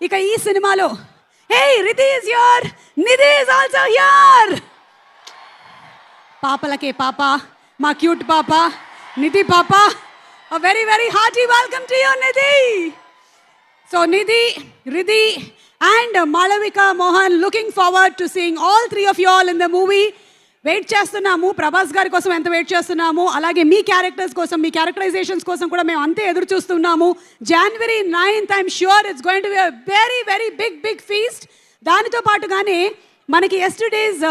ఇక ఈ సినిమాలో hey Ridhi is here, Nidhi is also here. పాపలకే పాప, మా క్యూట్ పాప నిధి పాప, a very very hearty welcome to you Nidhi. So Nidhi, Riddhi and Malavika Mohan looking forward to seeing all three of you all in the movie. Wait చేస్తున్నాము, ప్రభాస్ గారి కోసం ఎంత wait చేస్తున్నాము, అలాగే మీ క్యారెక్టర్స్ కోసం, మీ క్యారెక్టరైజేషన్స్ కోసం కూడా మేము అంతే ఎదురు చూస్తున్నాము. January 9th I'm sure it's going to be a very very big feast. దానితో పాటుగానే మనకి ఎస్టర్డేస్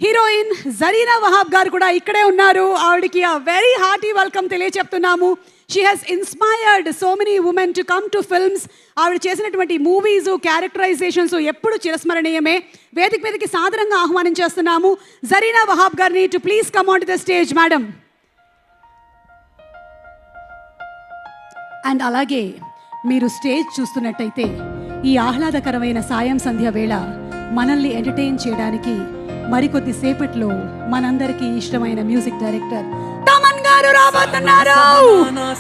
హీరోయిన్ జరీనా వహాబ్ గారు కూడా ఇక్కడే ఉన్నారు. ఆవిడకి a very hearty welcome తెలియచెప్తున్నాము. She has inspired so many women to come to films. ఆవిడ చేసినటువంటి మూవీస్, క్యారెక్టరైజేషన్స్ ఎప్పుడు చిరస్మరణీయమే. వేదిక మీదకి సాదరంగా ఆహ్వానించేస్తున్నాము జరీనా వహాబ్ గారిని to please come on to the stage madam. And అలాగే మీరు స్టేజ్ చూస్తున్నట్టయితే ఈ ఆహ్లాదకరమైన సాయం సంధ్య వేళ మనల్ని ఎంటర్టైన్ చేయడానికి మరికొద్ది సేపట్లో మనందరికీ ఇష్టమైన మ్యూజిక్ డైరెక్టర్ తమన్ గారు రాబోతున్నారు.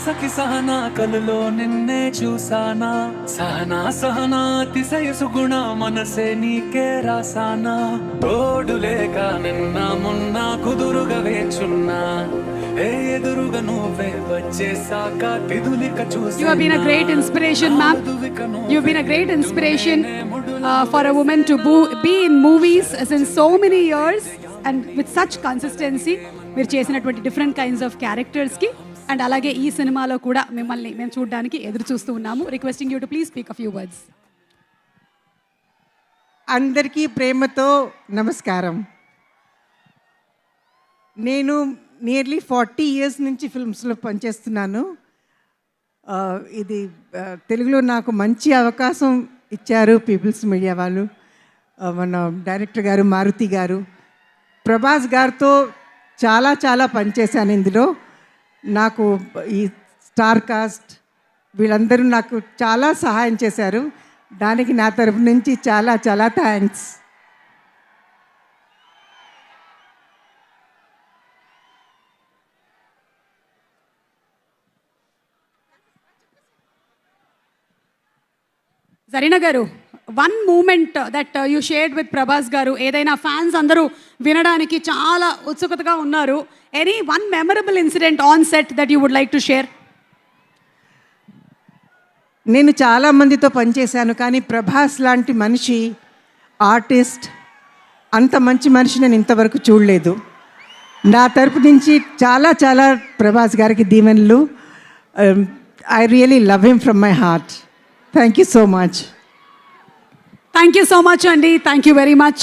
సఖి సహనా కలలో నిన్నే చూసానా, సహనా సహనా అతిశయ సుగుణ మనసే నీకే రాసానా, తోడు లేక నిన్న మొన్న కుదురుగా వేచున్నా, ఏ ఎదురుగా నువ్వే వచ్చేసాక తిదులిక చూసి. You have been a great inspiration, ma'am. You have been a great inspiration for a woman to be in movies since so many years and with such consistency. మీరు చేసినటువంటి డిఫరెంట్ కైండ్స్ ఆఫ్ క్యారెక్టర్స్కి అండ్ అలాగే ఈ సినిమాలో కూడా మిమ్మల్ని మేము చూడడానికి ఎదురు చూస్తూ ఉన్నాము. Requesting you to please speak a few words. అందరికీ ప్రేమతో నమస్కారం. నేను నియర్లీ 40 years నుంచి ఫిల్మ్స్లో పనిచేస్తున్నాను. ఇది తెలుగులో నాకు మంచి అవకాశం ఇచ్చారు పీపుల్స్ మీడియా వాళ్ళు, మన డైరెక్టర్ గారు మారుతి గారు. ప్రభాస్ గారితో చాలా పనిచేశాను ఇందులో. నాకు ఈ స్టార్ కాస్ట్ వీళ్ళందరూ నాకు చాలా సహాయం చేశారు. దానికి నా తరపు నుంచి చాలా thanks. Zarina garu, one moment that you shared with Prabhas garu, ఏదైనా ఫ్యాన్స్ అందరూ వినడానికి చాలా ఉత్సుకతగా ఉన్నారు. Any one memorable incident on set that you would like to share? నేను చాలా మందితో పనిచేశాను, కానీ ప్రభాస్ లాంటి మనిషి, ఆర్టిస్ట్, అంత మంచి మనిషి నేను ఇంతవరకు చూడలేదు. నా తరపు నుంచి చాలా ప్రభాస్ గారికి దీవెనలు. I really love him from my heart. Thank you so much. Thank you so much, Andy. Thank you very much.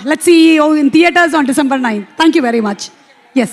Let's see you in theaters on December 9th. Thank you very much. Yes.